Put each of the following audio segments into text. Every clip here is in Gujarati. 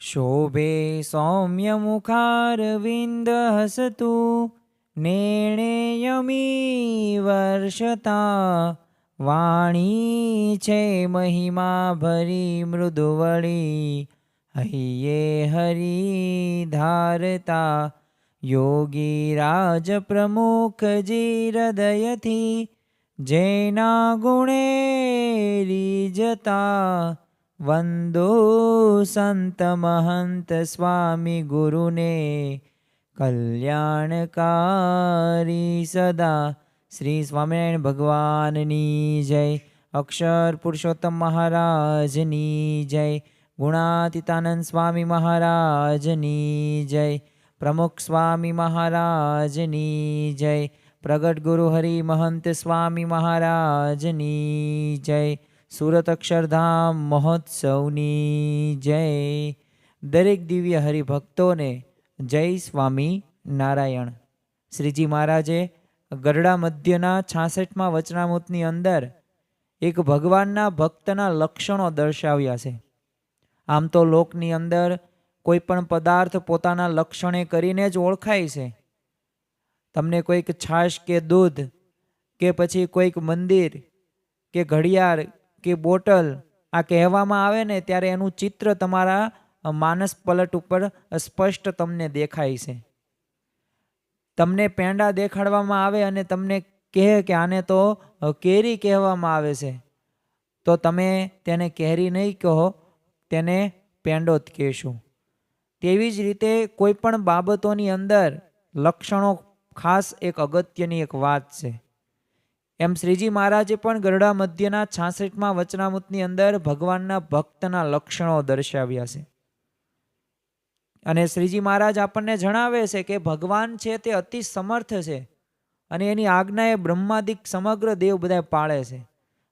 शोभे सौम्यमुखारविन्दहसतु नेणेयमी वर्षता वाणी छे महिमा भरी मृदुवળી हૈયે हरि धारता योगी राज प्रमुख जी हृदयथी जेना गुणे રીજતા वंदो संत महंत स्वामी गुरुने कल्याणकारी सदा। श्री स्वामिनारायण भगवाननी जय। अक्षर पुरुषोत्तम महाराजनी जय। गुणातीतानंद स्वामी महाराजनी जय। प्रमुख स्वामी महाराजनी जय। प्रगट गुरु हरि महंत स्वामी महाराजनी जय। सूरत अक्षरधाम महोत्सवनी जय। दरेक दिव्य हरिभक्तों ने जय स्वामी नारायण। श्रीजी महाराजे गरड़ा मध्यना 66मा वचनामृतनी अंदर एक भगवानना भक्तना लक्षणों दर्शाव्या छे। आम तो लोकनी अंदर कोई पण पदार्थ पोताना लक्षणे करीने ज ओळखाय छे। तमने कोईक छाश के दूध के पछी कोईक मंदिर के घड़ियाळ के बोटल आ कहेवामां आवे ने त्यारे एनुं चित्र तमारा मानस पलट उपर स्पष्ट तमने देखाय छे। तमने पेंडा देखाडवामां आवे अने तमने कहे के आने तो केरी कहेवामां आवे छे तो तमे तेने केरी नहीं कहो, तेने पेंडो ज कहेशो। तेवी ज रीते कोई पण बाबतोनी अंदर लक्षणों खास एक अगत्यनी एक वात छे। एम श्रीजी महाराजे पण गरड़ा मध्यना 66मा वचनामृतनी अंदर भगवानना भक्तना लक्षणों दर्शाव्या छे। अने श्रीजी महाराज आपणने जणावे छे के भगवान छे ते अति समर्थ छे अने एनी आज्ञाए ब्रह्मादिक समग्र देव बधाय पाळे छे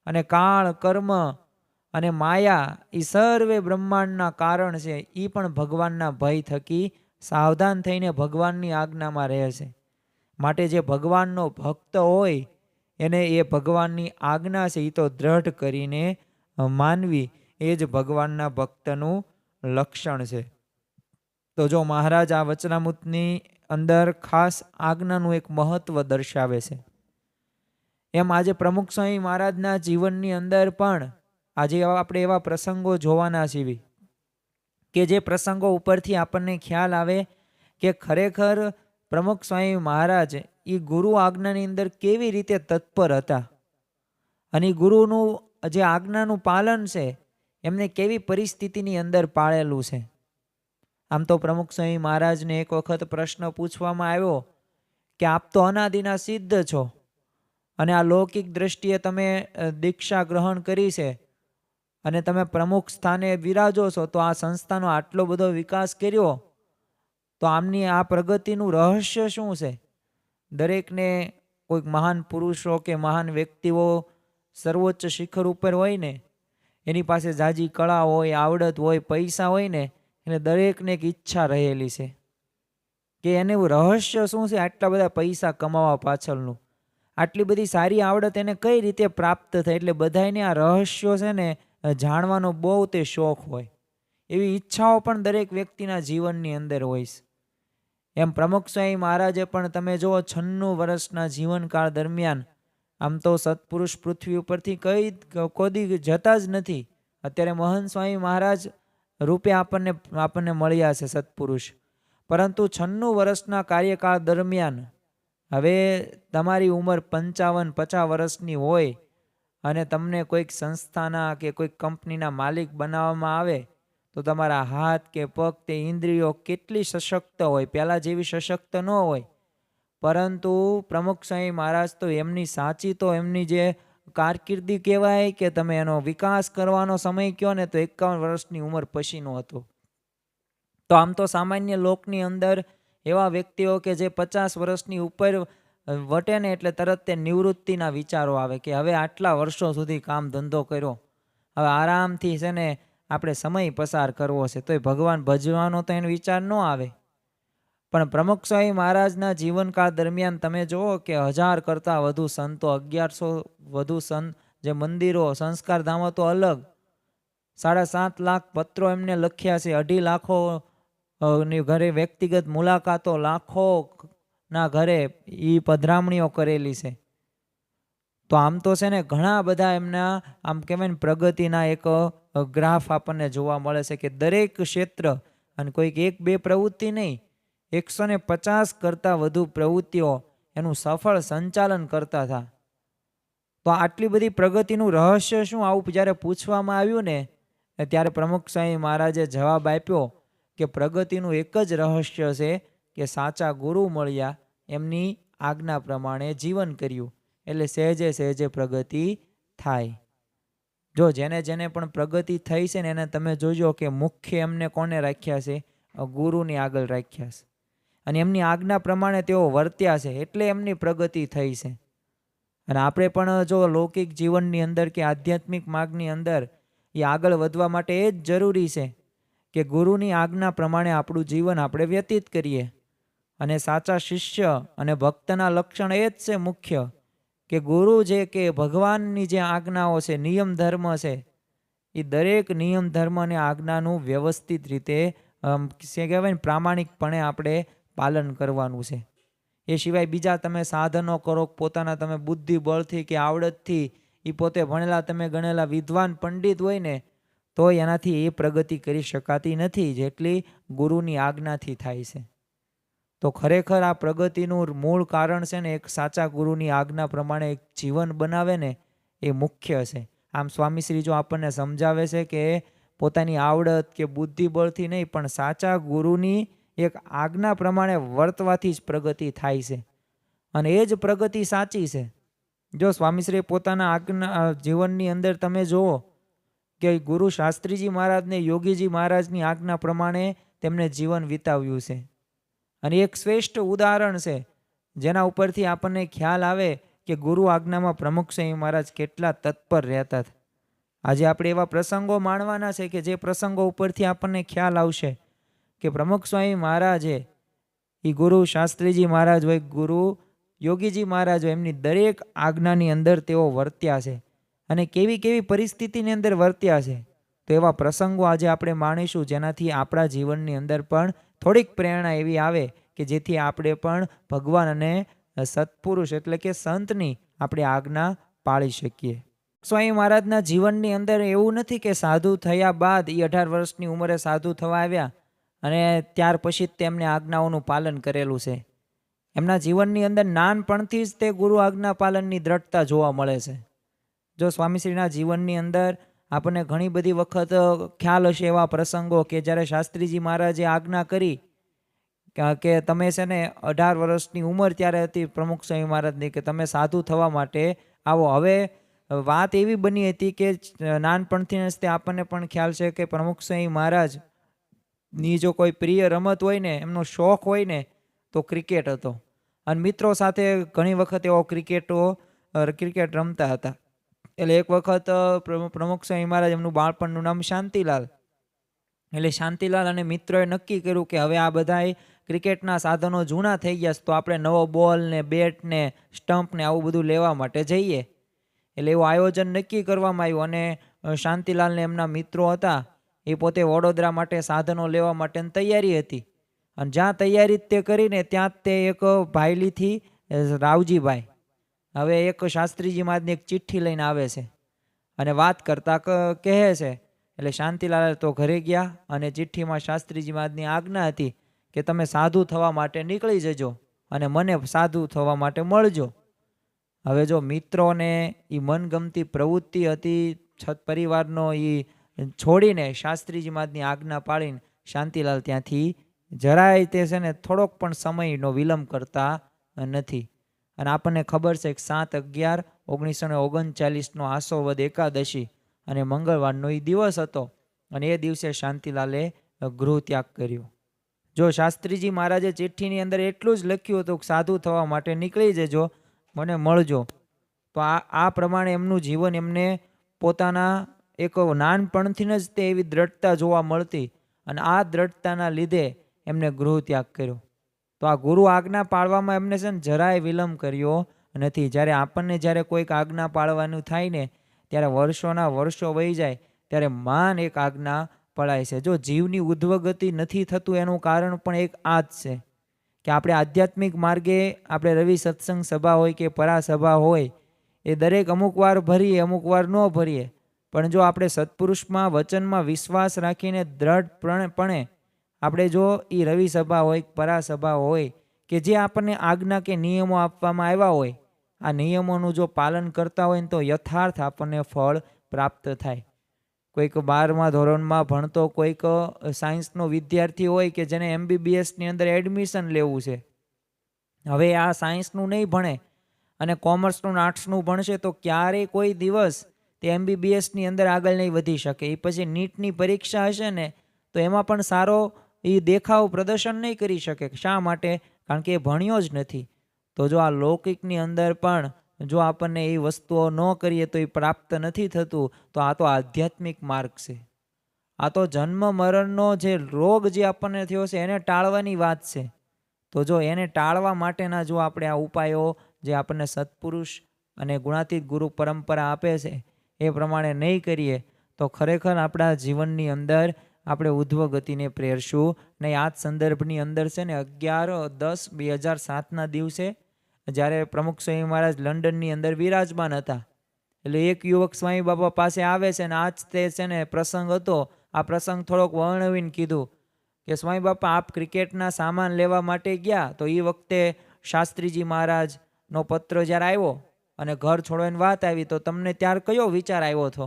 अने काळ कर्म अने माया ई सर्वे ब्रह्मांडना कारण छे। ई पण भगवानना भय थकी सावधान थईने भगवाननी आज्ञामां रहे छे। माटे जे भगवाननो भक्त होय एने ए भगवाननी आज्ञा छे ई तो दृढ़ करीने मानवी ए ज भगवानना भक्तनुं लक्षण छे। तो जो महाराज आ वचनामृतनी अंदर खास आज्ञानुं एक महत्व दर्शावे छे। एम आज प्रमुख स्वामी महाराजना जीवननी अंदर पण આજે આપણે એવા પ્રસંગો જોવાના છીએ કે જે પ્રસંગો ઉપરથી આપણને ખ્યાલ આવે કે ખરેખર પ્રમુખ સ્વામી મહારાજ એ ગુરુ આજ્ઞાની અંદર કેવી રીતે તત્પર હતા અને ગુરુનું જે આજ્ઞાનું પાલન છે એમને કેવી પરિસ્થિતિની અંદર પાળેલું છે। આમ તો પ્રમુખ સ્વામી મહારાજને એક વખત પ્રશ્ન પૂછવામાં આવ્યો કે આપ તો અનાદિના સિદ્ધ છો અને આ લૌકિક દ્રષ્ટિએ તમે દીક્ષા ગ્રહણ કરી છે અને તમે પ્રમુખ સ્થાને વિરાજો છો તો આ સંસ્થાનો આટલો બધો વિકાસ કર્યો તો આમની આ પ્રગતિનું રહસ્ય શું છે? દરેકને કોઈક મહાન પુરુષો કે મહાન વ્યક્તિઓ સર્વોચ્ચ શિખર ઉપર હોય ને એની પાસે જાજી કળા હોય, આવડત હોય, પૈસા હોય ને એટલે દરેકને એક ઈચ્છા રહેલી છે કે એને રહસ્ય શું છે આટલા બધા પૈસા કમાવા પાછળનું, આટલી બધી સારી આવડત એને કઈ રીતે પ્રાપ્ત થાય। એટલે બધાને આ રહસ્યો છે ને જાણવાનો બહુ તે શોખ હોય, એવી ઈચ્છાઓ પણ દરેક વ્યક્તિના જીવનની અંદર હોય છે। એમ પ્રમુખ સ્વામી મહારાજે પણ તમે જુઓ 96 વર્ષના જીવનકાળ દરમિયાન આમ તો સત્પુરુષ પૃથ્વી ઉપરથી કોદી જતા જ નથી। અત્યારે મહંત સ્વામી મહારાજ રૂપે આપણને મળ્યા છે સત્પુરુષ, પરંતુ 96 વર્ષના કાર્યકાળ દરમિયાન હવે તમારી ઉંમર 55-50 વર્ષની હોય અને તમને કોઈક સંસ્થાના કે કોઈક કંપનીના માલિક બનાવવામાં આવે તો તમારા હાથ કે પગ તે ઇન્દ્રિયો કેટલી સશક્ત હોય, પહેલાં જેવી સશક્ત ન હોય। પરંતુ પ્રમુખ સ્વામી મહારાજ તો એમની સાચી તો એમની જે કારકિર્દી કહેવાય કે તમે એનો વિકાસ કરવાનો સમય કહો ને તો 51 વર્ષની ઉંમર પછીનો હતો। તો આમ તો સામાન્ય લોકની અંદર એવા વ્યક્તિઓ કે જે 50 વર્ષની ઉપર વટે ને એટલે તરત તે નિવૃત્તિના વિચારો આવે કે હવે આટલા વર્ષો સુધી કામ ધંધો કર્યો, હવે આરામથી છે ને આપણે સમય પસાર કરવો છે, તોય ભગવાન ભજવાનો તો એનો વિચાર ન આવે। પણ પ્રમુખ સ્વામી મહારાજના જીવનકાળ દરમિયાન તમે જુઓ કે 1000 કરતાં વધુ સંતો, 1100 વધુ સંત, જે મંદિરો, સંસ્કાર ધામો તો અલગ, 7.5 લાખ પત્રો એમને લખ્યા છે, 2.5 લાખો ની ઘરે વ્યક્તિગત મુલાકાતો, લાખો ના ઘરે એ પધરામણીઓ કરેલી છે. તો આમ તો છે ને ઘણા બધા એમના આમ કહેવાય ને પ્રગતિના એક ગ્રાફ આપણને જોવા મળે છે કે દરેક ક્ષેત્ર, અને કોઈક 1-2 પ્રવૃત્તિ નહીં, 150 કરતાં વધુ પ્રવૃત્તિઓ એનું સફળ સંચાલન કરતા હતા. તો આટલી બધી પ્રગતિનું રહસ્ય શું, આવું જ્યારે પૂછવામાં આવ્યું ને ત્યારે પ્રમુખ સ્વામી મહારાજે જવાબ આપ્યો કે પ્રગતિનું એક જ રહસ્ય છે કે સાચા ગુરુ મળ્યા, એમની આજ્ઞા પ્રમાણે જીવન કર્યું, એટલે સહેજે સહેજે પ્રગતિ થાય. જો જેને જેને પણ પ્રગતિ થઈ છે ને એને તમે જોજો કે મુખ્ય એમને કોને રાખ્યા છે, ગુરુની આગળ રાખ્યા છે, અને એમની આજ્ઞા પ્રમાણે તેઓ વર્ત્યા છે, એટલે એમની પ્રગતિ થઈ છે. અને આપણે પણ જો લૌકિક જીવનની અંદર કે આધ્યાત્મિક માર્ગની અંદર એ આગળ વધવા માટે એ જ જરૂરી છે કે ગુરુની આજ્ઞા પ્રમાણે આપણું જીવન આપણે વ્યતીત કરીએ. અને સાચા શિષ્ય અને ભક્તના લક્ષણ એ જ છે મુખ્ય, કે ગુરુ જે કે ભગવાનની જે આજ્ઞાઓ છે, નિયમ ધર્મ છે, એ દરેક નિયમ ધર્મ અને આજ્ઞાનું વ્યવસ્થિત રીતે કહેવાય ને પ્રામાણિકપણે આપણે પાલન કરવાનું છે. એ સિવાય બીજા તમે સાધનો કરો, પોતાના તમે બુદ્ધિ બળથી કે આવડતથી, એ પોતે ભણેલા તમે ગણેલા વિદ્વાન પંડિત હોય ને તો એનાથી એ પ્રગતિ કરી શકાતી નથી જેટલી ગુરુની આજ્ઞાથી થાય છે. તો ખરેખર આ પ્રગતિનું મૂળ કારણ છે ને એક સાચા ગુરુની આજ્ઞા પ્રમાણે એક જીવન બનાવે ને એ મુખ્ય છે. આમ સ્વામીશ્રી જો આપણને સમજાવે છે કે પોતાની આવડત કે બુદ્ધિ બળથી નહીં, પણ સાચા ગુરુની એક આજ્ઞા પ્રમાણે વર્તવાથી જ પ્રગતિ થાય છે, અને એ જ પ્રગતિ સાચી છે. જો સ્વામીશ્રી પોતાના આજ્ઞા જીવનની અંદર તમે જુઓ કે ગુરુ શાસ્ત્રીજી મહારાજને યોગીજી મહારાજની આજ્ઞા પ્રમાણે તેમને જીવન વિતાવ્યું છે, અને એક શ્રેષ્ઠ ઉદાહરણ છે જેના ઉપરથી આપણને ખ્યાલ આવે કે ગુરુ આજ્ઞામાં પ્રમુખ સ્વામી મહારાજ કેટલા તત્પર રહેતા હતા. આજે આપણે એવા પ્રસંગો માણવાના છે કે જે પ્રસંગો ઉપરથી આપણને ખ્યાલ આવશે કે પ્રમુખ સ્વામી મહારાજે એ ગુરુ શાસ્ત્રીજી મહારાજ હોય, ગુરુ યોગીજી મહારાજ હોય, એમની દરેક આજ્ઞાની અંદર તેઓ વર્ત્યા છે, અને કેવી કેવી પરિસ્થિતિની અંદર વર્ત્યા છે. તો એવા પ્રસંગો આજે આપણે માણીશું જેનાથી આપણા જીવનની અંદર પણ થોડીક પ્રેરણા એવી આવે કે જેથી આપણે પણ ભગવાન અને સત્પુરુષ એટલે કે સંતની આપણે આજ્ઞા પાળી શકીએ. સ્વામી મહારાજના જીવનની અંદર એવું નથી કે સાધુ થયા બાદ એ 18 વર્ષની ઉંમરે સાધુ થવા આવ્યા અને ત્યાર પછી તેમને આજ્ઞાઓનું પાલન કરેલું છે. એમના જીવનની અંદર નાનપણથી જ તે ગુરુ આજ્ઞા પાલનની દ્રઢતા જોવા મળે છે. જો સ્વામીશ્રીના જીવનની અંદર આપણને ઘણી બધી વખત ખ્યાલ હશે એવા પ્રસંગો કે જ્યારે શાસ્ત્રીજી મહારાજે આજ્ઞા કરી કે તમે છે ને 18 વર્ષની ઉંમર ત્યારે હતી પ્રમુખ સ્વામી મહારાજની કે તમે સાધુ થવા માટે આવો. હવે વાત એવી બની હતી કે નાનપણથી જ તે આપણને પણ ખ્યાલ છે કે પ્રમુખ સ્વામી મહારાજની જો કોઈ પ્રિય રમત હોય ને, એમનો શોખ હોય ને તો ક્રિકેટ હતો, અને મિત્રો સાથે ઘણી વખત એવો ક્રિકેટ રમતા હતા. એટલે એક વખત પ્રમુખ સ્વામી મહારાજ, એમનું બાળપણનું નામ શાંતિલાલ, એટલે શાંતિલાલ અને મિત્રોએ નક્કી કર્યું કે હવે આ બધા ક્રિકેટના સાધનો જૂના થઈ ગયા તો આપણે નવો બોલ ને બેટ ને સ્ટમ્પ ને આવું બધું લેવા માટે જઈએ. એટલે એવું આયોજન નક્કી કરવામાં આવ્યું, અને શાંતિલાલને એમના મિત્રો હતા એ પોતે વડોદરા માટે સાધનો લેવા માટેની તૈયારી હતી, અને જ્યાં તૈયારી તે કરીને ત્યાં તે એક ભાઈલીથી રાવજીભાઈ, હવે એક શાસ્ત્રીજી મહારાજની એક ચિઠ્ઠી લઈને આવે છે અને વાત કરતા કહે છે. એટલે શાંતિલાલ તો ઘરે ગયા, અને ચિઠ્ઠીમાં શાસ્ત્રીજી મહારાજની આજ્ઞા હતી કે તમે સાધુ થવા માટે નીકળી જજો અને મને સાધુ થવા માટે મળજો. હવે જો મિત્રોને એ મનગમતી પ્રવૃત્તિ હતી, છત પરિવારનો એ છોડીને શાસ્ત્રીજી મહારાજની આજ્ઞા પાડીને શાંતિલાલ ત્યાંથી જરાય તે છે ને થોડોક પણ સમયનો વિલંબ કરતા નથી. અને આપણને ખબર છે કે 7/11/1939 આસો વદ એકાદશી અને મંગળવારનો એ દિવસ હતો, અને એ દિવસે શાંતિલાલે ગૃહ ત્યાગ કર્યો. જો શાસ્ત્રીજી મહારાજે ચિઠ્ઠીની અંદર એટલું જ લખ્યું હતું કે સાધુ થવા માટે નીકળી જજો, મને મળજો. તો આ પ્રમાણે એમનું જીવન એમને પોતાના એક નાનપણથી જ તે એવી દ્રઢતા જોવા મળતી, અને આ દ્રઢતાના લીધે એમને ગૃહ ત્યાગ કર્યો. તો આ ગુરુ આજ્ઞા પાળવામાં એમને છે ને જરાય વિલંબ કર્યો નથી. જ્યારે કોઈક આજ્ઞા પાળવાનું થાય ને ત્યારે વર્ષોના વર્ષો વહી જાય ત્યારે માન એક આજ્ઞા પળાય છે. જો જીવની ઉધ્વગતિ નથી થતું એનું કારણ પણ એક આ જ છે કે આપણે આધ્યાત્મિક માર્ગે આપણે રવિ સત્સંગ સભા હોય કે પરાસભા હોય એ દરેક અમુક વાર ભરીએ અમુક વાર ન ભરીએ, પણ જો આપણે સત્પુરુષમાં વચનમાં વિશ્વાસ રાખીને દ્રઢપણે આપણે જો એ રવિ સભા હોય પરાસભા હોય કે જે આપણને આજ્ઞા કે નિયમો આપવામાં આવ્યા હોય આ નિયમોનું જો પાલન કરતા હોય ને તો યથાર્થ આપણને ફળ પ્રાપ્ત થાય. કોઈક 12મા ધોરણમાં ભણતો કોઈક સાયન્સનો વિદ્યાર્થી હોય કે જેને MBBSની અંદર એડમિશન લેવું છે, હવે આ સાયન્સનું નહીં ભણે અને કોમર્સનું આર્ટ્સનું ભણશે તો ક્યારેય કોઈ દિવસ તે MBBSની અંદર આગળ નહીં વધી શકે. એ પછી નીટની પરીક્ષા હશે ને તો એમાં પણ સારો એ દેખાવ પ્રદર્શન નહીં કરી શકે. શા માટે? કારણ કે એ ભણ્યો જ નથી. તો જો આ લૌકિકની અંદર પણ જો આપણને એ વસ્તુઓ ન કરીએ તો એ પ્રાપ્ત નથી થતું, તો આ તો આધ્યાત્મિક માર્ગ છે. આ તો જન્મ મરણનો જે રોગ જે આપણને થયો છે એને ટાળવાની વાત છે. તો જો એને ટાળવા માટેના જો આપણે આ ઉપાયો જે આપણને સત્પુરુષ અને ગુણાતીત ગુરુ પરંપરા આપે છે એ પ્રમાણે નહીં કરીએ તો ખરેખર આપણા જીવનની અંદર આપણે ઉધ્વ ગતિને પ્રેરશું નહીં. આ જ સંદર્ભની અંદર છે ને 11/10/2007ના દિવસે જ્યારે પ્રમુખ સ્વામી મહારાજ લંડનની અંદર વિરાજમાન હતા એટલે એક યુવક સ્વામી બાપા પાસે આવે છે ને આજ તે છે ને પ્રસંગ હતો. આ પ્રસંગ થોડોક વર્ણવીને કીધું કે સ્વામી બાપા આપ ક્રિકેટના સામાન લેવા માટે ગયા તો એ વખતે શાસ્ત્રીજી મહારાજનો પત્ર જ્યારે આવ્યો અને ઘર છોડવાની વાત આવી તો તમને ત્યાર કયો વિચાર આવ્યો હતો?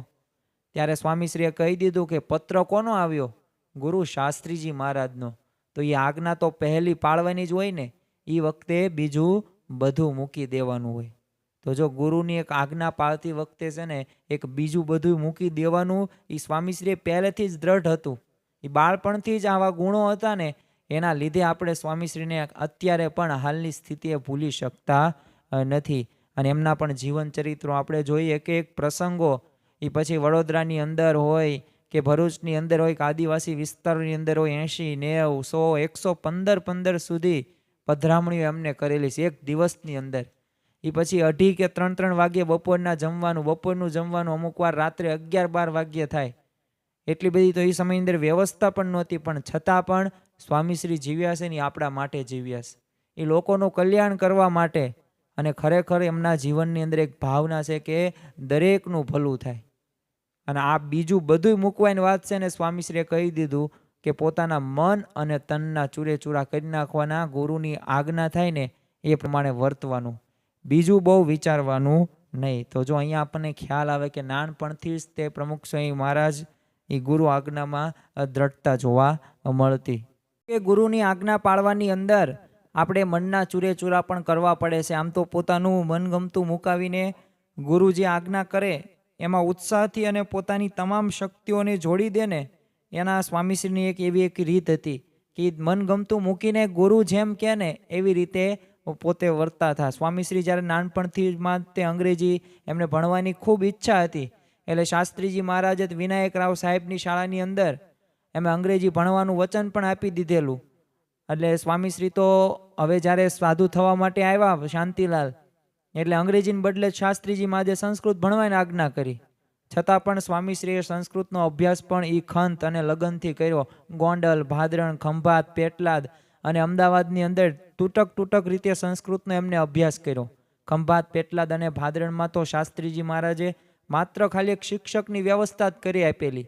ત્યારે સ્વામીશ્રીએ કહી દીધું કે પત્ર કોનો આવ્યો? ગુરુ શાસ્ત્રીજી મહારાજનો. તો એ આજ્ઞા તો પહેલી પાળવાની જ હોય ને, એ વખતે બીજું બધું મૂકી દેવાનું હોય. તો જો ગુરુની એક આજ્ઞા પાળતી વખતે છે ને એક બીજું બધું મૂકી દેવાનું એ સ્વામીશ્રીએ પહેલેથી જ દ્રઢ હતું. એ બાળપણથી જ આવા ગુણો હતા ને એના લીધે આપણે સ્વામીશ્રીને અત્યારે પણ હાલની સ્થિતિએ ભૂલી શકતા નથી. અને એમના પણ જીવન ચરિત્રો આપણે જોઈએ કે એક પ્રસંગો એ પછી વડોદરાની અંદર હોય કે ભરૂચની અંદર હોય કે આદિવાસી વિસ્તારોની અંદર હોય 80, 90, 100, 115 સુધી પધરામણીઓ એમને કરેલી છે એક દિવસની અંદર. એ પછી 2:30 કે 3 વાગ્યે બપોરનું જમવાનું અમુક વાર રાત્રે 11-12 વાગ્યે થાય. એટલી બધી તો એ સમયની અંદર વ્યવસ્થા પણ નહોતી, પણ છતાં પણ સ્વામીશ્રી જીવ્યા છે ને આપણા માટે જીવ્યા છે, એ લોકોનું કલ્યાણ કરવા માટે. અને ખરેખર એમના જીવનની અંદર એક ભાવના છે કે દરેકનું ભલું થાય. અને આ બીજું બધું મૂકવાની વાત છે ને સ્વામીશ્રીએ કહી દીધું કે પોતાના મન અને તનના ચૂરેચૂરા કરી નાખવાના, ગુરુની આજ્ઞા થાય ને એ પ્રમાણે વર્તવાનું, બીજું બહુ વિચારવાનું નહીં. તો જો અહીંયા આપણને ખ્યાલ આવે કે નાનપણથી જ તે પ્રમુખ સ્વામી મહારાજ એ ગુરુ આજ્ઞામાં દ્રઢતા જોવા મળતી. કે ગુરુની આજ્ઞા પાળવાની અંદર આપણે મનના ચૂરેચૂરા પણ કરવા પડે છે. આમ તો પોતાનું મનગમતું મુકાવીને ગુરુ જે આજ્ઞા કરે એમાં ઉત્સાહથી અને પોતાની તમામ શક્તિઓને જોડી દે ને એના સ્વામીશ્રીની એવી એક રીત હતી કે મનગમતું મૂકીને ગુરુ જેમ કહે ને એવી રીતે પોતે વર્તા હતા. સ્વામીશ્રી જ્યારે નાનપણથી માં તે અંગ્રેજી એમને ભણવાની ખૂબ ઈચ્છા હતી એટલે શાસ્ત્રીજી મહારાજે વિનાયક રાવ સાહેબની શાળાની અંદર એમ અંગ્રેજી ભણવાનું વચન પણ આપી દીધેલું. એટલે સ્વામીશ્રી તો હવે જ્યારે સાધુ થવા માટે આવ્યા શાંતિલાલ એટલે અંગ્રેજીને બદલે શાસ્ત્રીજી મહારાજે સંસ્કૃત ભણવાની આજ્ઞા કરી. છતાં પણ સ્વામીશ્રીએ સંસ્કૃતનો અભ્યાસ પણ એ ખંત અને લગનથી કર્યો. ગોંડલ, ભાદરણ, ખંભાત, પેટલાદ અને અમદાવાદની અંદર તૂટક રીતે સંસ્કૃતનો એમને અભ્યાસ કર્યો. ખંભાત, પેટલાદ અને ભાદરણમાં તો શાસ્ત્રીજી મહારાજે માત્ર ખાલી એક શિક્ષકની વ્યવસ્થા જ કરી આપેલી,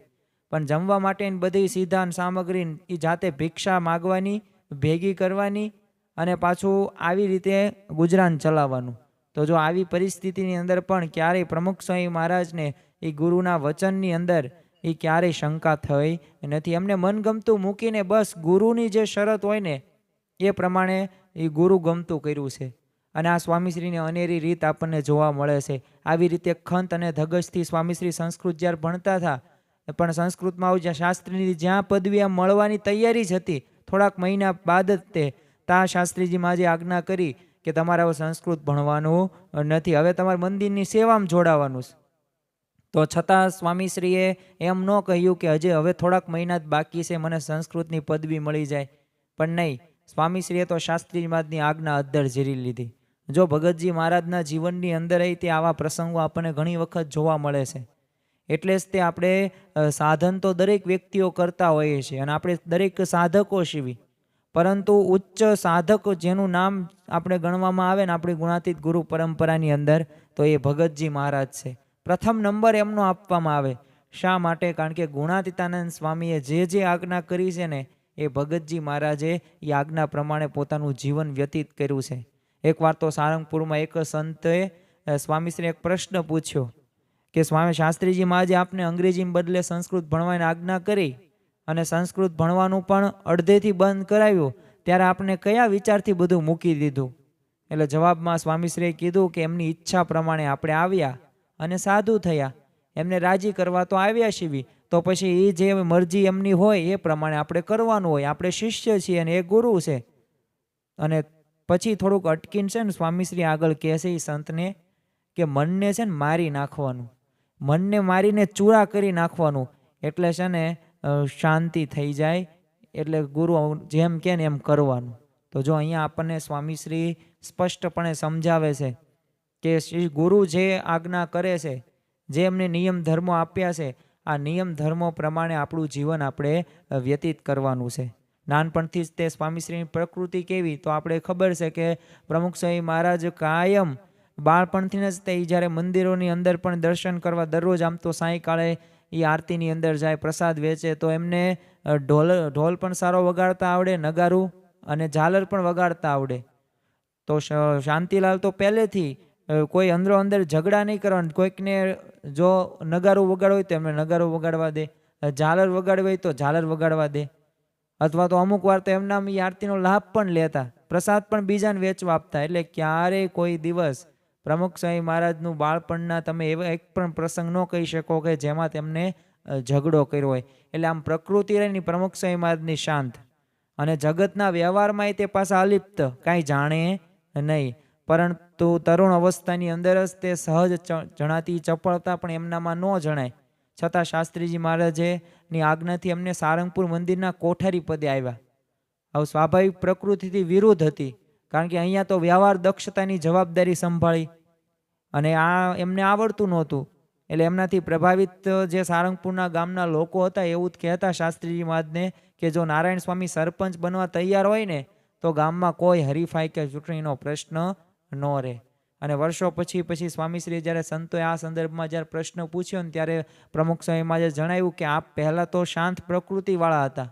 પણ જમવા માટેની બધી સિદ્ધાંત સામગ્રી એ જાતે ભિક્ષા માગવાની, ભેગી કરવાની અને પાછું આવી રીતે ગુજરાન ચલાવવાનું. તો જો આવી પરિસ્થિતિની અંદર પણ ક્યારેય પ્રમુખ સ્વામી મહારાજને એ ગુરુના વચનની અંદર એ ક્યારેય શંકા થઈ નથી. એમને મનગમતું મૂકીને બસ ગુરુની જે શરત હોય ને એ પ્રમાણે એ ગુરુ ગમતું કર્યું છે. અને આ સ્વામીશ્રીની અનેરી રીત આપણને જોવા મળે છે. આવી રીતે ખંત અને ધગશથી સ્વામીશ્રી સંસ્કૃત જ્યારે ભણતા હતા પણ સંસ્કૃતમાં શાસ્ત્રીની જ્યાં પદવી મળવાની તૈયારી જ હતી, થોડાક મહિના બાદ જ તે તા શાસ્ત્રીજીમાં જે આજ્ઞા કરી કે તમારે હવે સંસ્કૃત ભણવાનું નથી, હવે તમારે મંદિરની સેવામાં જોડાવાનું છે. તો છતાં સ્વામીશ્રીએ એમ ન કહ્યું કે હજે હવે થોડાક મહિના જ બાકી છે, મને સંસ્કૃતની પદવી મળી જાય. પણ નહીં, સ્વામીશ્રીએ તો શાસ્ત્રીજી મહારાજની આજ્ઞા અદ્ધર ઝીરી લીધી. જો ભગતજી મહારાજના જીવનની અંદર તે આવા પ્રસંગો આપણને ઘણી વખત જોવા મળે છે. એટલે જ તે આપણે સાધન તો દરેક વ્યક્તિઓ કરતા હોઈએ છીએ અને આપણે દરેક સાધકો છીએ, પરંતુ ઉચ્ચ સાધક જેનું નામ આપણે ગણવામાં આવે ને આપણી ગુણાતીત ગુરુ પરંપરાની અંદર, તો એ ભગતજી મહારાજ છે. પ્રથમ નંબર એમનો આપવામાં આવે. શા માટે? કારણ કે ગુણાતીતાનંદ સ્વામીએ જે આજ્ઞા કરી છે ને એ ભગતજી મહારાજે એ આજ્ઞા પ્રમાણે પોતાનું જીવન વ્યતીત કર્યું છે. એકવાર તો સારંગપુરમાં એક સંતે સ્વામીશ્રી એક પ્રશ્ન પૂછ્યો કે સ્વામી શાસ્ત્રીજી મહારાજે આપને અંગ્રેજી બદલે સંસ્કૃત ભણવાની આજ્ઞા કરી અને સંસ્કૃત ભણવાનું પણ અડધેથી બંધ કરાવ્યું, ત્યારે આપને કયા વિચારથી બધું મૂકી દીધું? એટલે જવાબમાં સ્વામીશ્રીએ કીધું કે એમની ઈચ્છા પ્રમાણે આપણે આવ્યા અને સાધુ થયા. એમને રાજી કરવા તો આવ્યા છીએ, તો પછી એ જે મરજી એમની હોય એ પ્રમાણે આપણે કરવાનું હોય. આપણે શિષ્ય છીએ અને એ ગુરુ છે. અને પછી થોડુંક અટકીને છે ને સ્વામીશ્રી આગળ કહે છે એ સંતને કે મનને છે ને મારી નાખવાનું, મનને મારીને ચૂરા કરી નાખવાનું, એટલે છે ને શાંતિ થઈ જાય. એટલે ગુરુ જેમ કહે ને એમ કરવાનું. તો જો અહીંયા આપણને સ્વામીશ્રી સ્પષ્ટપણે સમજાવે છે કે શ્રી ગુરુ જે આજ્ઞા કરે છે, જે એમને નિયમ ધર્મો આપ્યા છે, આ નિયમ ધર્મો પ્રમાણે આપણું જીવન આપણે વ્યતીત કરવાનું છે. નાનપણથી જ તે સ્વામીશ્રીની પ્રકૃતિ કેવી તો આપણે ખબર છે કે પ્રમુખ સ્વામી મહારાજ કાયમ બાળપણથી જ તે જ્યારે મંદિરોની અંદર પણ દર્શન કરવા દરરોજ, આમ તો સાંયકાળે એ આરતીની અંદર જાય, પ્રસાદ વેચે, તો એમને ઢોલ પણ સારો વગાડતા આવડે, નગારું અને ઝાલર પણ વગાડતા આવડે. તો શાંતિલાલ તો પહેલેથી કોઈ અંદરો અંદર ઝઘડા નહીં કરવાના. કોઈકને જો નગારું વગાડવું હોય તો એમને નગારું વગાડવા દે, ઝાલર વગાડવી હોય તો ઝાલર વગાડવા દે, અથવા તો અમુક વાર તો એમના એ આરતીનો લાભ પણ લેતા, પ્રસાદ પણ બીજાને વેચવા આપતા. એટલે ક્યારેય કોઈ દિવસ પ્રમુખ સ્વામી મહારાજનું બાળપણના તમે એવા એક પણ પ્રસંગ ન કહી શકો કે જેમાં તેમને ઝઘડો કર્યો હોય. એટલે આમ પ્રકૃતિ રહીને પ્રમુખ સ્વામી મહારાજની શાંત, અને જગતના વ્યવહારમાં તે પાછા અલિપ્ત, કાંઈ જાણે નહીં. પરંતુ તરુણ અવસ્થાની અંદર જ તે સહજ જણાતી ચપળતા પણ એમનામાં ન જણાય. છતાં શાસ્ત્રીજી મહારાજેની આજ્ઞાથી એમને સારંગપુર મંદિરના કોઠારી પદે આવ્યા. હવે સ્વાભાવિક પ્રકૃતિથી વિરુદ્ધ હતી, કારણ કે અહીંયા તો વ્યવહાર દક્ષતાની જવાબદારી સંભાળી અને આ એમને આવડતું નહોતું. એટલે એમનાથી પ્રભાવિત જે સારંગપુરના ગામના લોકો હતા એવું જ કહેતા શાસ્ત્રીજી મહારાજને કે જો નારાયણ સ્વામી સરપંચ બનવા તૈયાર હોય ને તો ગામમાં કોઈ હરીફાઈ કે ચૂંટણીનો પ્રશ્ન ન રહે. અને વર્ષો પછી સ્વામીશ્રી જ્યારે સંતોએ આ સંદર્ભમાં જ્યારે પ્રશ્ન પૂછ્યો ને ત્યારે પ્રમુખ સ્વામી મહારાજે જણાવ્યું કે આપ પહેલાં તો શાંત પ્રકૃતિવાળા હતા,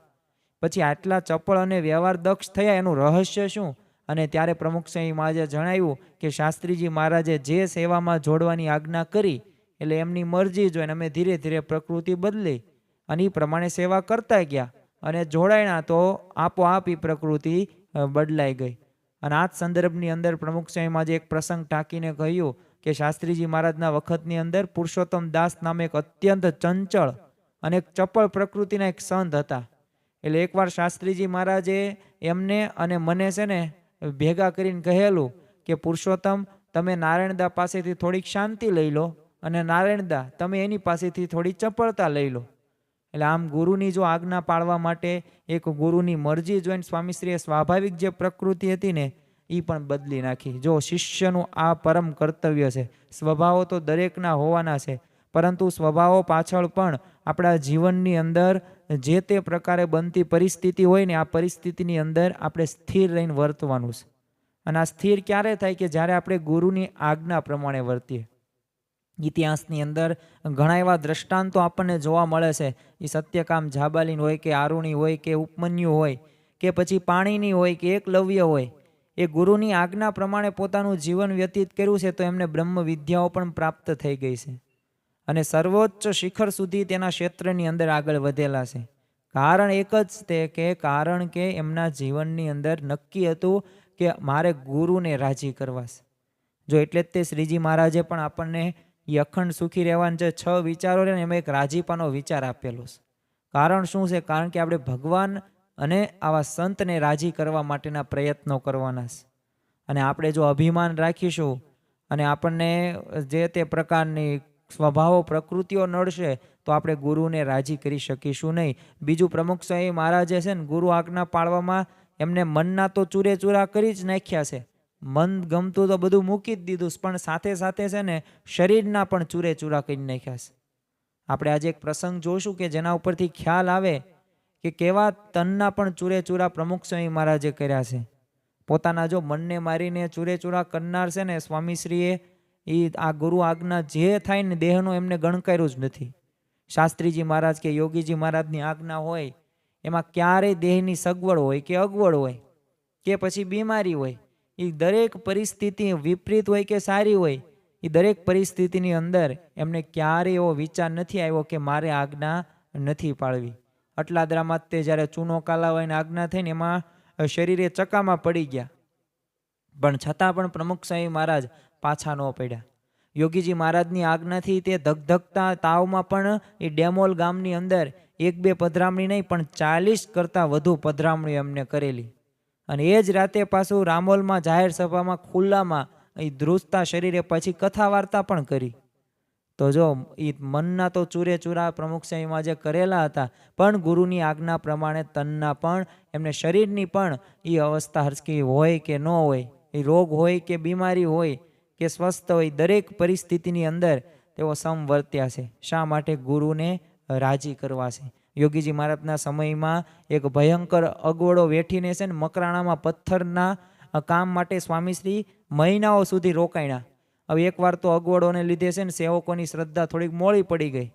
પછી આટલા ચપળ અને વ્યવહાર દક્ષ થયા, એનું રહસ્ય શું? અને ત્યારે પ્રમુખ સ્વામી મહારાજે જણાવ્યું કે શાસ્ત્રીજી મહારાજે જે સેવામાં જોડવાની આજ્ઞા કરી એટલે એમની મરજી જોઈને અમે ધીરે ધીરે પ્રકૃતિ બદલી અને એ પ્રમાણે સેવા કરતા ગયા અને જોડાયણા તો આપોઆપ એ પ્રકૃતિ બદલાઈ ગઈ. અને આ જ સંદર્ભની અંદર પ્રમુખ સ્વામી મહારાજે એક પ્રસંગ ટાંકીને કહ્યું કે શાસ્ત્રીજી મહારાજના વખતની અંદર પુરુષોત્તમ દાસ નામે એક અત્યંત ચંચળ અને એક ચપળ પ્રકૃતિના એક સંત હતા. એટલે એકવાર શાસ્ત્રીજી મહારાજે એમને અને મને છે ને ભેગા કરીને કહેલું કે પુરુષોત્તમ, તમે નારાયણદા પાસેથી થોડીક શાંતિ લઈ લો અને નારાયણદા તમે એની પાસેથી થોડી ચપળતા લઈ લો. એટલે આમ ગુરુની જો આજ્ઞા પાળવા માટે એક ગુરુની મરજી જોઈને સ્વામીશ્રીએ સ્વાભાવિક જે પ્રકૃતિ હતી ને એ પણ બદલી નાખી. જો શિષ્યનું આ પરમ કર્તવ્ય છે. સ્વભાવો તો દરેકના હોવાના છે, પરંતુ સ્વભાવો પાછળ પણ આપણા જીવનની અંદર જે તે પ્રકારે બનતી પરિસ્થિતિ હોય ને આ પરિસ્થિતિની અંદર આપણે સ્થિર રહીને વર્તવાનું છે. અને આ સ્થિર ક્યારે થાય કે જ્યારે આપણે ગુરુની આજ્ઞા પ્રમાણે વર્તીએ. ઇતિહાસની અંદર ઘણા એવા દ્રષ્ટાંતો આપણને જોવા મળે છે. એ સત્યકામ જાબાલીન હોય કે આરુણી હોય કે ઉપમન્યુ હોય કે પછી પાણીની હોય કે એકલવ્ય હોય, એ ગુરુની આજ્ઞા પ્રમાણે પોતાનું જીવન વ્યતીત કર્યું છે તો એમને બ્રહ્મ વિદ્યાઓ પણ પ્રાપ્ત થઈ ગઈ છે અને સર્વોચ્ચ શિખર સુધી તેના ક્ષેત્રની અંદર આગળ વધેલા છે. કારણ એક જ તે કારણ કે એમના જીવનની અંદર નક્કી હતું કે મારે ગુરુને રાજી કરવા છે. જો એટલે જ તે શ્રીજી મહારાજે પણ આપણને એ અખંડ સુખી રહેવાના જે 6 વિચારો રહે ને એમાં એક રાજીપાનો વિચાર આપેલો છે. કારણ શું છે? કારણ કે આપણે ભગવાન અને આવા સંતને રાજી કરવા માટેના પ્રયત્નો કરવાના છે. અને આપણે જો અભિમાન રાખીશું અને આપણને જે તે પ્રકારની સ્વભાવો પ્રકૃતિઓ નડશે તો આપણે ગુરુને રાજી કરી શકીશું નહીં. બીજું પ્રમુખ સ્વામી મહારાજે છે ને ગુરુ આજ્ઞા પાળવામાં એમને મનના તો ચૂરે ચૂરા કરી જ નાખ્યા છે. મન ગમતું તો બધું મૂકી જ દીધું, પણ સાથે સાથે છે ને શરીરના પણ ચૂરે ચૂરા કરી નાખ્યા છે. આપણે આજે એક પ્રસંગ જોશું કે જેના ઉપરથી ખ્યાલ આવે કે કેવા તનના પણ ચૂરે ચૂરા પ્રમુખ સ્વામી મહારાજે કર્યા છે. પોતાના જો મનને મારીને ચૂરે ચૂરા કરનાર છે ને સ્વામીશ્રીએ એ આ ગુરુ આજ્ઞા જે થાય ને દેહનું એમને ગણકાર્યું જ નથી. શાસ્ત્રીજી મહારાજ કે યોગીજી મહારાજની આજ્ઞા હોય એમાં ક્યારેય દેહની સગવડ હોય કે અગવડ હોય કે પછી બીમારી હોય, એ દરેક પરિસ્થિતિ વિપરીત હોય કે સારી હોય, એ દરેક પરિસ્થિતિની અંદર એમને ક્યારેય એવો વિચાર નથી આવ્યો કે મારે આજ્ઞા નથી પાળવી. અટલાદરામાં તે જ્યારે ચૂનો કાલાવાઈને આજ્ઞા થઈને એમાં શરીરે ચકામાં પડી ગયા, પણ છતાં પણ પ્રમુખ સ્વામી મહારાજ પાછા ન પડ્યા. યોગીજી મહારાજની આજ્ઞાથી તે ધગધગતા તાવમાં પણ એ ડેમોલ ગામની અંદર 1-2 પધરામણી નહીં પણ 40 કરતાં વધુ પધરામણી એમને કરેલી. અને એ જ રાતે પાછું રામોલમાં જાહેર સભામાં ખુલ્લામાં એ ધ્રુજતા શરીરે પછી કથા વાર્તા પણ કરી. તો જો એ મનના તો ચૂરે ચૂરા પ્રમુખ સ્વામીમાં જે કરેલા હતા, પણ ગુરુની આજ્ઞા પ્રમાણે તનના પણ એમને શરીરની પણ એ અવસ્થા હરકી હોય કે ન હોય, એ રોગ હોય કે બીમારી હોય કે સ્વસ્થ હોય, દરેક પરિસ્થિતિની અંદર તેઓ સમવર્ત્યા છે. શા માટે? ગુરુને રાજી કરવા છે. યોગીજી મહારાજના સમયમાં એક ભયંકર અગવડો વેઠીને છે ને મકરાણામાં પથ્થરના કામ માટે સ્વામીશ્રી મહિનાઓ સુધી રોકાયા. હવે એકવાર તો અગવડોને લીધે છે ને સેવકોની શ્રદ્ધા થોડીક મોડી પડી ગઈ,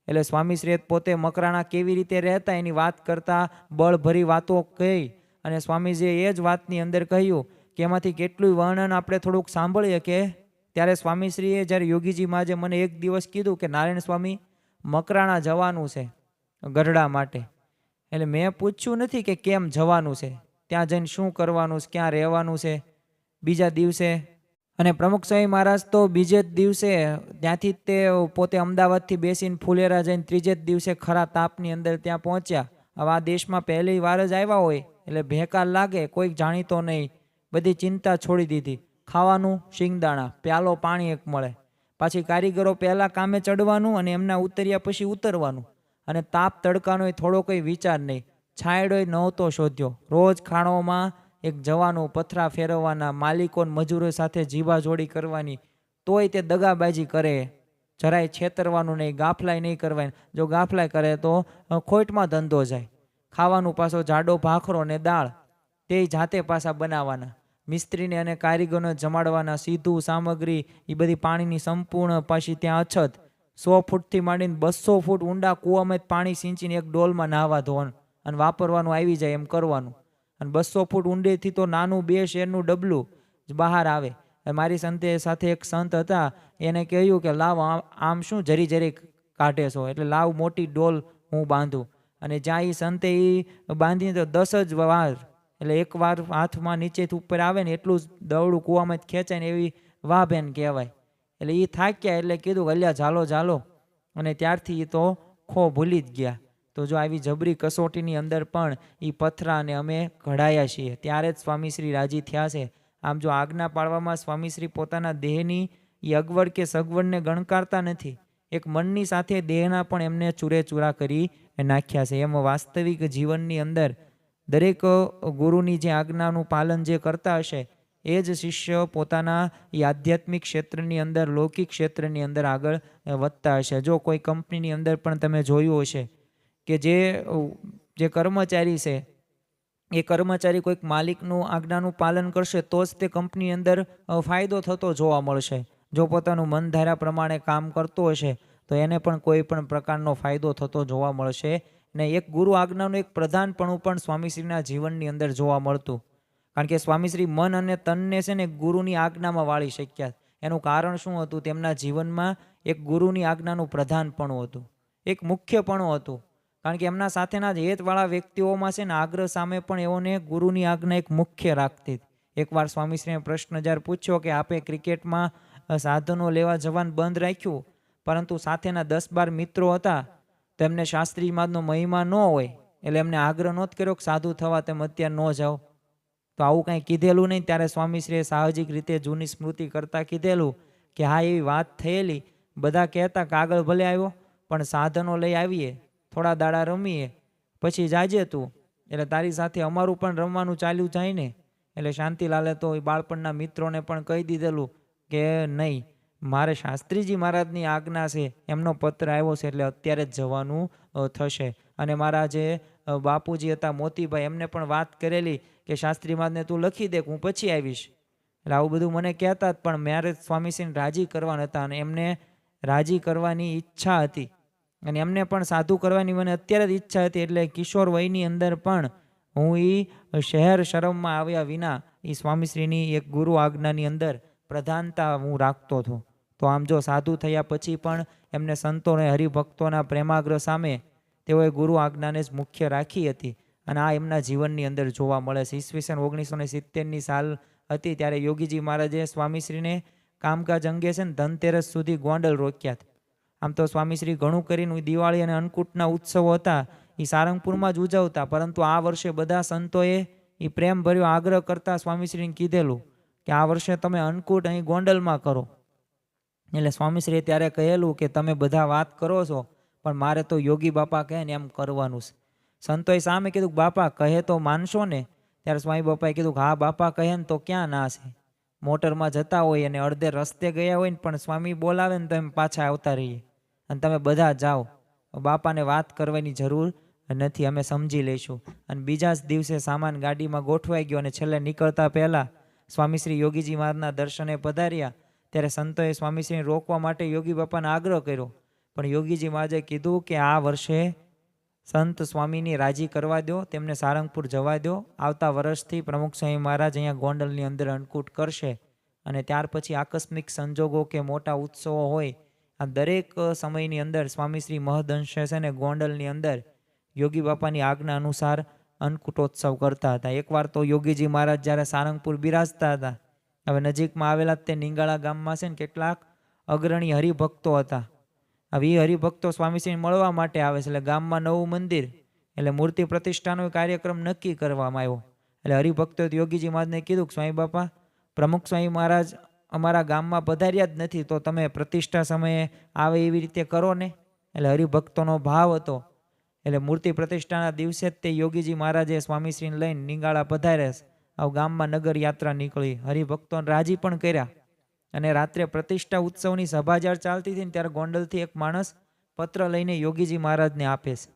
એટલે સ્વામીશ્રીએ પોતે મકરાણા કેવી રીતે રહેતા એની વાત કરતા બળભરી વાતો કહી, અને સ્વામીજીએ એ જ વાતની અંદર કહ્યું કે એમાંથી કેટલું વર્ણન આપણે થોડુંક સાંભળીએ. કે ત્યારે સ્વામીશ્રીએ જ્યારે યોગીજી મહારાજે મને એક દિવસ કીધું કે નારાયણ સ્વામી મકરાણા જવાનું છે ગરડા માટે. એટલે મેં પૂછ્યું નથી કે કેમ જવાનું છે, ત્યાં જઈને શું કરવાનું છે, ક્યાં રહેવાનું છે બીજા દિવસે. અને પ્રમુખ સ્વામી મહારાજ તો બીજે જ દિવસે ત્યાંથી તે પોતે અમદાવાદથી બેસીને ફુલેરા જઈને ત્રીજે જ દિવસે ખરા તાપની અંદર ત્યાં પહોંચ્યા. હવે આ દેશમાં પહેલી વાર જ આવ્યા હોય એટલે ભેકાર લાગે, કોઈક જાણીતો નહીં, બધી ચિંતા છોડી દીધી. ખાવાનું શિંગદાણા, પ્યાલો પાણી એક મળે, પાછી કારીગરો પહેલાં કામે ચડવાનું અને એમના ઉતર્યા પછી ઉતરવાનું, અને તાપ તડકાનો થોડો કંઈ વિચાર નહીં. છાંયડોય નહોતો શોધ્યો. રોજ ખાણોમાં એક જવાનું, પથરા ફેરવવાના, માલિકો મજૂરો સાથે જીવાજોડી કરવાની, તોય તે દગાબાજી કરે, જરાય છેતરવાનું નહીં, ગાફલાય નહીં કરવાની. જો ગાફલાય કરે તો ખોટમાં ધંધો જાય. ખાવાનું પાછો જાડો ભાખરો ને દાળ, તે જાતે પાછા બનાવવાના. મિસ્ત્રીને અને કારીગરોને જમાડવાના. સીધું સામગ્રી એ બધી પાણીની સંપૂર્ણ પાછી ત્યાં અછત. 100 ફૂટથી માંડીને 200 ફૂટ ઊંડા કૂવામાં પાણી સિંચીને એક ડોલમાં નાહવા ધોવાનું અને વાપરવાનું આવી જાય એમ કરવાનું. અને 200 ફૂટ ઊંડેથી તો નાનું 2 શેરનું ડબલું જ બહાર આવે. મારી સંતે સાથે એક સંત હતા, એને કહ્યું કે લાવ આમ શું જરી જરી કાઢે છો, એટલે લાવ મોટી ડોલ હું બાંધું. અને જ્યાં એ સંતે એ બાંધીને તો 10 જ વાર, એટલે એક વાર હાથમાં નીચેથી ઉપર આવે ને એટલું જ દવડું કૂવામાં જ ખેંચાય ને એવી વાભેન કહેવાય. એટલે એ થાક્યા એટલે કીધું અલ્યા ઝાલો ઝાલો, અને ત્યારથી એ તો ખો ભૂલી જ ગયા. તો જો આવી જબરી કસોટીની અંદર પણ એ પથરાને અમે ઘડાયા છીએ, ત્યારે જ સ્વામીશ્રી રાજી થયા છે. આમ જો આજ્ઞા પાળવામાં સ્વામીશ્રી પોતાના દેહની એ અગવડ કે સગવડને ગણકારતા નથી. એક મનની સાથે દેહના પણ એમને ચૂરે ચૂરા કરી નાખ્યા છે. એમ વાસ્તવિક જીવનની અંદર દરેક ગુરુની જે આજ્ઞાનું પાલન જે કરતા હશે એ જ શિષ્ય પોતાના એ આધ્યાત્મિક ક્ષેત્રની અંદર, લૌકિક ક્ષેત્રની અંદર આગળ વધતા હશે. જો કોઈ કંપનીની અંદર પણ તમે જોયું હશે કે જે કર્મચારી છે એ કર્મચારી કોઈક માલિકનું આજ્ઞાનું પાલન કરશે તો જ તે કંપની અંદર ફાયદો થતો જોવા મળશે. જો પોતાનું મન ધાર્યા પ્રમાણે કામ કરતો હશે તો એને પણ કોઈ પણ પ્રકારનો ફાયદો થતો જોવા મળશે ને. એક ગુરુ આજ્ઞાનું એક પ્રધાનપણું પણ સ્વામીશ્રીના જીવનની અંદર જોવા મળતું, કારણ કે સ્વામીશ્રી મન અને તનને છે ને ગુરુની આજ્ઞામાં વાળી શક્યા. એનું કારણ શું હતું? તેમના જીવનમાં એક ગુરુની આજ્ઞાનું પ્રધાનપણું હતું, એક મુખ્યપણું હતું. કારણ કે એમના સાથેના જ હેતવાળા વ્યક્તિઓમાં છે ને આગ્રહ સામે પણ એઓને ગુરુની આજ્ઞા એક મુખ્ય રાખતી. એકવાર સ્વામીશ્રીએ પ્રશ્ન જ્યારે પૂછ્યો કે આપે ક્રિકેટમાં સાધનો લેવા જવાનું બંધ રાખ્યું, પરંતુ સાથેના 10-12 મિત્રો હતા, તો એમને શાસ્ત્રી મહારાજનો મહિમા ન હોય એટલે એમને આગ્રહ નહોતો કર્યો કે સાધુ થવા તેમ અત્યારે ન જાઓ. તો આવું કંઈ કીધેલું નહીં. ત્યારે સ્વામીશ્રીએ સાહજિક રીતે જૂની સ્મૃતિ કરતાં કીધેલું કે હા એવી વાત થયેલી, બધા કહેતા કાગળ ભલે આવ્યો પણ સાધનો લઈ આવીએ, થોડા દાડા રમીએ પછી જાજે તું. એટલે તારી સાથે અમારું પણ રમવાનું ચાલ્યું જાય ને. એટલે શાંતિલાલે તો એ બાળપણના મિત્રોને પણ કહી દીધેલું કે નહીં, મારે શાસ્ત્રીજી મહારાજની આજ્ઞા છે, એમનો પત્ર આવ્યો છે એટલે અત્યારે જ જવાનું થશે. અને મારા જે બાપુજી હતા મોતીભાઈ, એમને પણ વાત કરેલી કે શાસ્ત્રી મહારાજને તું લખી દે, હું પછી આવીશ. એટલે આવું બધું મને કહેતા જ, પણ મારે સ્વામીશ્રીને રાજી કરવાના હતા અને એમને રાજી કરવાની ઈચ્છા હતી અને એમને પણ સાધુ કરવાની મને અત્યારે જ ઈચ્છા હતી. એટલે કિશોર વયની અંદર પણ હું એ શહેર શરમમાં આવ્યા વિના એ સ્વામીશ્રીની એક ગુરુ આજ્ઞાની અંદર પ્રધાનતા હું રાખતો હતો. તો આમ જો સાધુ થયા પછી પણ એમને સંતોને હરિભક્તોના પ્રેમાગ્રહ સામે તેઓએ ગુરુ આજ્ઞાને જ મુખ્ય રાખી હતી અને આ એમના જીવનની અંદર જોવા મળે છે. ઈસવીસન 1970ની સાલ હતી ત્યારે યોગીજી મહારાજે સ્વામીશ્રીને કામકાજ અંગે છે ને ધનતેરસ સુધી ગોંડલ રોક્યા. આમ તો સ્વામીશ્રી ઘણું કરીને દિવાળી અને અન્નકૂટના ઉત્સવો હતા એ સારંગપુરમાં જ ઉજવતા, પરંતુ આ વર્ષે બધા સંતોએ એ પ્રેમભર્યો આગ્રહ કરતા સ્વામીશ્રીને કીધેલું કે આ વર્ષે તમે અન્નકૂટ અહીં ગોંડલમાં કરો. એટલે સ્વામીશ્રીએ ત્યારે કહેલું કે તમે બધા વાત કરો છો પણ મારે તો યોગી બાપા કહે ને એમ કરવાનું છે. સંતોએ સામે કીધું બાપા કહે તો માનશો ને? ત્યારે સ્વામી બાપાએ કીધું હા બાપા કહે ને તો ક્યાં ના છે. મોટરમાં જતા હોય અને અડધે રસ્તે ગયા હોય ને પણ સ્વામી બોલાવે ને તો એમ પાછા આવતા રહીએ અને તમે બધા જાઓ, બાપાને વાત કરવાની જરૂર નથી, અમે સમજી લઈશું. અને બીજા જ દિવસે સામાન ગાડીમાં ગોઠવાઈ ગયો અને છેલ્લે નીકળતા પહેલાં સ્વામીશ્રી યોગીજી મહારાજના દર્શને પધાર્યા. ત્યારે સંતોએ સ્વામીશ્રીને રોકવા માટે યોગી બાપાને આગ્રહ કર્યો, પણ યોગીજી મહારાજે કીધું કે આ વર્ષે સંત સ્વામીની રાજી કરવા દો, તેમને સારંગપુર જવા દો. આવતા વર્ષથી પ્રમુખ સ્વામી મહારાજ અહીંયા ગોંડલની અંદર અન્નકૂટ કરશે અને ત્યાર પછી આકસ્મિક સંજોગો કે મોટા ઉત્સવો હોય, આ દરેક સમયની અંદર સ્વામીશ્રી મહદઅંશે છે ને ગોંડલની અંદર યોગી બાપાની આજ્ઞા અનુસાર અન્નકૂટોત્સવ કરતા હતા. એકવાર તો યોગીજી મહારાજ જ્યારે સારંગપુર બિરાજતા હતા, હવે નજીકમાં આવેલા તે નિંગાળા ગામમાં છે ને કેટલાક અગ્રણી હરિભક્તો હતા. હવે એ હરિભક્તો સ્વામીશ્રીને મળવા માટે આવે છે. એટલે ગામમાં નવું મંદિર એટલે મૂર્તિ પ્રતિષ્ઠાનો કાર્યક્રમ નક્કી કરવામાં આવ્યો. એટલે હરિભક્તોએ યોગીજી મહારાજને કીધું કે સ્વામી બાપા, પ્રમુખ સ્વામી મહારાજ અમારા ગામમાં પધાર્યા જ નથી, તો તમે પ્રતિષ્ઠા સમયે આવે એવી રીતે કરો ને. એટલે હરિભક્તોનો ભાવ હતો. એટલે મૂર્તિ પ્રતિષ્ઠાના દિવસે જ તે યોગીજી મહારાજે સ્વામીશ્રીને લઈને નિંગાળા પધાર્યા. આવું ગામમાં નગર યાત્રા નીકળી, હરિભક્તોને રાજી પણ કર્યા. અને રાત્રે પ્રતિષ્ઠા ઉત્સવની સભા જ્યારે ચાલતી હતી ને ત્યારે ગોંડલથી એક માણસ પત્ર લઈને યોગીજી મહારાજને આપે છે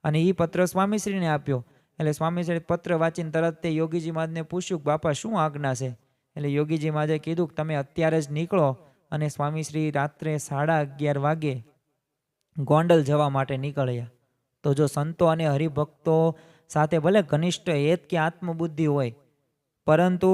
અને એ પત્ર સ્વામીશ્રીને આપ્યો. એટલે સ્વામીશ્રી પત્ર વાંચીને તરત તે યોગીજી મહારાજને પૂછ્યું કે બાપા શું આજ્ઞા છે? એટલે યોગીજી મહારાજે કીધું કે તમે અત્યારે જ નીકળો. અને સ્વામીશ્રી રાત્રે 11:30 વાગે ગોંડલ જવા માટે નીકળ્યા. તો જો સંતો અને હરિભક્તો સાથે ભલે ઘનિષ્ઠ હેત કે આત્મબુદ્ધિ હોય, પરંતુ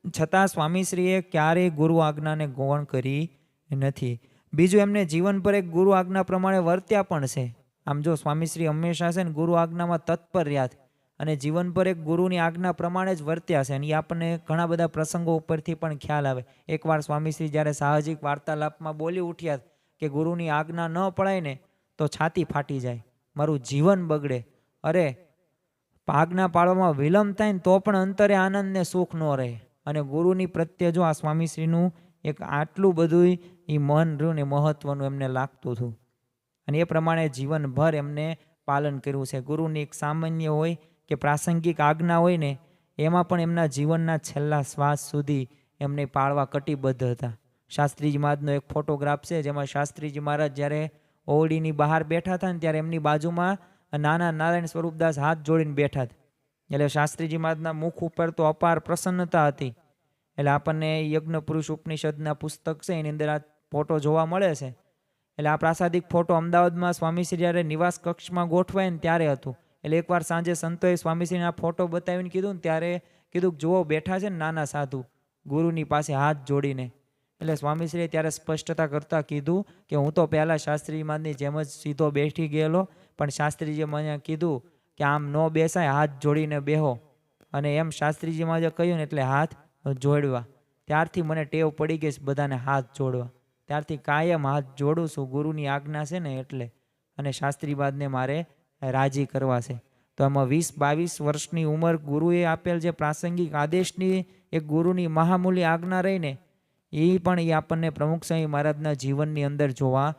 છતાં સ્વામીશ્રીએ ક્યારેય ગુરુ આજ્ઞાને ગૌણ કરી નથી. બીજું એમને જીવન પર એક ગુરુ આજ્ઞા પ્રમાણે વર્ત્યા પણ છે. આમ જો સ્વામીશ્રી હંમેશા છે ને ગુરુ આજ્ઞામાં તત્પર રહ્યા અને જીવન પર એક ગુરુની આજ્ઞા પ્રમાણે જ વર્ત્યા છે. અને એ આપણને ઘણા બધા પ્રસંગો ઉપરથી પણ ખ્યાલ આવે. એકવાર સ્વામીશ્રી જ્યારે સાહજિક વાર્તાલાપમાં બોલી ઉઠ્યા કે ગુરુની આજ્ઞા ન પડાય ને તો છાતી ફાટી જાય, મારું જીવન બગડે. અરે આજ્ઞા પાળવામાં વિલંબ થાય ને તો પણ અંતરે આનંદ ને સુખ ન રહે. અને ગુરુની પ્રત્યે જો આ સ્વામીશ્રીનું એક આટલું બધું એ મન રહ્યું ને મહત્વનું એમને લાગતું હતું અને એ પ્રમાણે જીવનભર એમને પાલન કર્યું છે. ગુરુની એક સામાન્ય હોય કે પ્રાસંગિક આજ્ઞા હોય ને એમાં પણ એમના જીવનના છેલ્લા શ્વાસ સુધી એમને પાળવા કટિબદ્ધ હતા. શાસ્ત્રીજી મહારાજનો એક ફોટોગ્રાફ છે જેમાં શાસ્ત્રીજી મહારાજ જ્યારે ઓરડીની બહાર બેઠા હતા ને ત્યારે એમની બાજુમાં નાના નારાયણ સ્વરૂપદાસ હાથ જોડીને બેઠા હતા. એટલે શાસ્ત્રીજી મહારાજના મુખ ઉપર તો અપાર પ્રસન્નતા હતી. એટલે આપણને યજ્ઞ પુરુષ ઉપનિષદના પુસ્તક છે એની અંદર આ ફોટો જોવા મળે છે. એટલે આ પ્રાસાદિક ફોટો અમદાવાદમાં સ્વામીશ્રી જ્યારે નિવાસ કક્ષમાં ગોઠવાય ને ત્યારે હતું. એટલે એકવાર સાંજે સંતોએ સ્વામીશ્રીને આ ફોટો બતાવીને કીધું ને ત્યારે કીધું જુઓ બેઠા છે ને નાના સાધુ ગુરુની પાસે હાથ જોડીને. એટલે સ્વામીશ્રીએ ત્યારે સ્પષ્ટતા કરતાં કીધું કે હું તો પહેલાં શાસ્ત્રીજી મહારાજની જેમ જ સીધો બેઠી ગયેલો, પણ શાસ્ત્રીજીએ મને કીધું કે આમ ન બેસાય, હાથ જોડીને બેહો. અને એમ શાસ્ત્રીજી મહારાજે કહ્યું ને એટલે હાથ જોડવા. ત્યારથી મને ટેવ પડી ગઈ બધાને હાથ જોડવા. ત્યારથી કાયમ હાથ જોડું છું, ગુરુની આજ્ઞા છે ને એટલે. અને શાસ્ત્રી મહારાજને મારે રાજી કરવા છે. તો એમાં 20-22 વર્ષની ઉંમર ગુરુએ આપેલ જે પ્રાસંગિક આદેશની એક ગુરુની મહામૂલી આજ્ઞા રહીને એ પણ એ આપણને પ્રમુખ સ્વામી મહારાજના જીવનની અંદર જોવા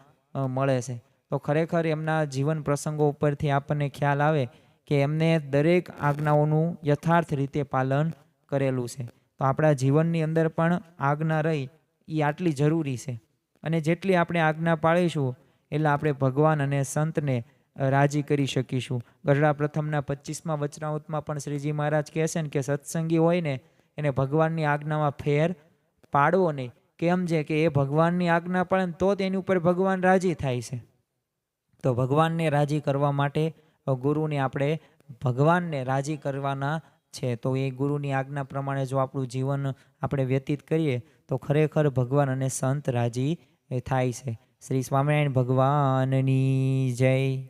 મળે છે. તો ખરેખર એમના જીવન પ્રસંગો ઉપરથી આપણને ખ્યાલ આવે કે એમને દરેક આજ્ઞાઓનું યથાર્થ રીતે પાલન કરેલું છે. તો આપણા જીવનની અંદર પણ આજ્ઞા રહી એ આટલી જરૂરી છે. અને જેટલી આપણે આજ્ઞા પાળીશું એટલે આપણે ભગવાન અને સંતને રાજી કરી શકીશું. ગઢડા પ્રથમના 25મા વચનામૃતમાં પણ શ્રીજી મહારાજ કહે છે ને કે સત્સંગી હોય ને એને ભગવાનની આજ્ઞામાં ફેર પાડવો નહીં. કેમ છે કે એ ભગવાનની આજ્ઞા પાળે ને તો જ એની ઉપર ભગવાન રાજી થાય છે. તો ભગવાનને રાજી કરવા માટે ગુરુને આપણે ભગવાનને રાજી કરવાના છે. તો એ ગુરુની આજ્ઞા પ્રમાણે જો આપણું જીવન આપણે વ્યતીત કરીએ તો ખરેખર ભગવાન અને સંત રાજી થાય છે. શ્રી સ્વામિનારાયણ ભગવાનની જય.